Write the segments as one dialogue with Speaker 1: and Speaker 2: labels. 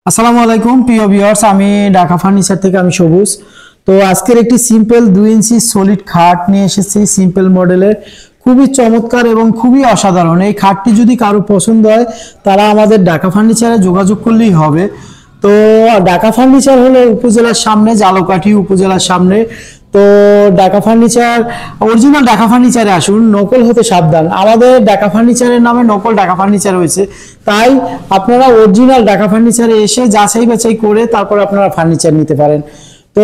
Speaker 1: আসসালামু আলাইকুম প্রিয় ভিউয়ার্স, আমি ঢাকা ফার্নিচার থেকে আমি সবুজ। তো আজকের একটি সিম্পল 2 ইঞ্চি সলিড খাট নিয়ে এসেছি, সিম্পল মডেলের, খুবই চমৎকার এবং খুবই অসাধারণ। এই খাটটি যদি কারো পছন্দ হয় তারা আমাদের ঢাকা ফার্নিচারে যোগাযোগ করলেই হবে। তো ঢাকা ফার্নিচার হলো উপজেলার সামনে, জালকাঠি উপজেলার সামনে। তো ঢাকা ফার্নিচার, অরিজিনাল ঢাকা ফার্নিচারে আসুন, নকল হতে সাবধান। আমাদের ঢাকা ফার্নিচারের নামে নকল ঢাকা ফার্নিচার হয়েছে, তাই আপনারা অরিজিনাল ঢাকা ফার্নিচারে এসে যাচাই বাছাই করে তারপর আপনারা ফার্নিচার নিতে পারেন। তো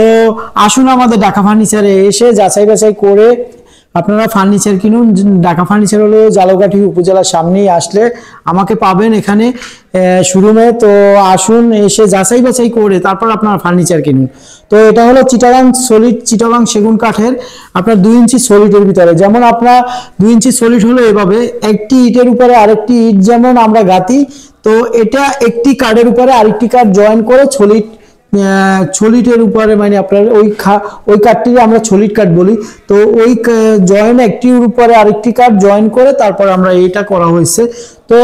Speaker 1: আসুন আমাদের ঢাকা ফার্নিচারে এসে যাচাই বাছাই করে আপনারা ফার্নিচার কিনুন। ঢাকা ফার্নিচার হলো জালকাঠি উপজেলার সামনেই আসলে আমাকে পাবেন এখানে শোরুমে। তো আসুন, এসে যাচাই বাছাই করে তারপর আপনারা ফার্নিচার কিনুন। তো এটা হলো চিটাগাং সলিড, চিটাগাং সেগুন কাঠের আপনার 2 ইঞ্চি সলিডের ভিতরে। যেমন আপনার 2 ইঞ্চি সলিড হলো এভাবে, একটি ইটের উপরে আরেকটি ইট যেমন আমরা গাঁথি, তো এটা একটি কাঠের উপরে আরেকটি কাঠ জয়েন করে ছলিটের উপরে, মানে আপনার ওই কাঠটিকে আমরা ছলিট কাঠ বলি। তো ওই জয়েন একটির উপরে আরেকটি কাঠ জয়েন করে তারপর আমরা এইটা করা হয়েছে। তো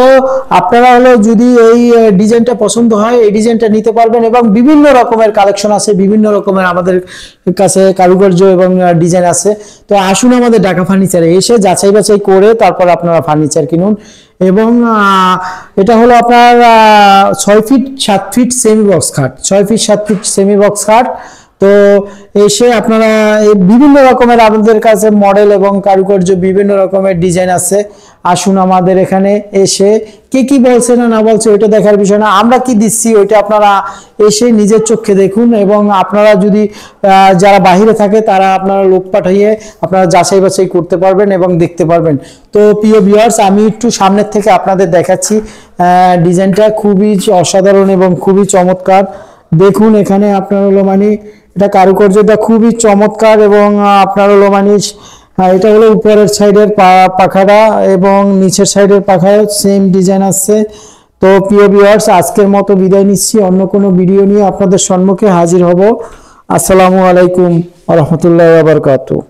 Speaker 1: আপনারা হলো যদি এই ডিজাইনটা পছন্দ হয় এই ডিজাইনটা নিতে পারবেন, এবং বিভিন্ন রকমের কালেকশন আছে, বিভিন্ন রকমের আমাদের কাছে কারুকার্য এবং ডিজাইন আছে। তো আসুন আমাদের ঢাকা ফার্নিচারে এসে যাচাই বাছাই করে তারপর আপনারা ফার্নিচার কিনুন। এবং এটা হলো আপনার 6 ফিট 7 ফিট সেমি বক্স খাট, 6 ফিট 7 ফিট সেমি বক্স খাট। তো এসে আপনারা বিভিন্ন রকমের আমাদের কাছে মডেল এবং কারুকার্য বিভিন্ন রকমের ডিজাইন আছে। আসুন আমাদের এখানে এসে কে কি বলছে না বলছে ওইটা দেখার বিষয় না, আমরা কি দিচ্ছি ওইটা আপনারা এসে নিজের চোখে দেখুন। এবং আপনারা যদি যারা বাহিরে থাকে তারা আপনারা লোক পাঠিয়ে আপনারা যাচাই বাছাই করতে পারবেন এবং দেখতে পারবেন। তো প্রিয় ভিউয়ার্স, আমি একটু সামনের থেকে আপনাদের দেখাচ্ছি। ডিজাইনটা খুবই অসাধারণ এবং খুবই চমৎকার। দেখুন এখানে আপনার হলো মানে এটা কারুকার্যটা খুবই চমৎকার, এবং আপনার হলো মানে এটা হলো উপরের সাইডের পাখাটা এবং নিচের সাইডের পাখা সেম ডিজাইন আছে। তো প্রিয় ভিউয়ার্স, আজকের মতো বিদায় নিচ্ছি, অন্য কোনো ভিডিও নিয়ে আপনাদের সম্মুখে হাজির হব। আসসালামু আলাইকুম ওয়া রাহমাতুল্লাহি ওয়া বারাকাতুহু।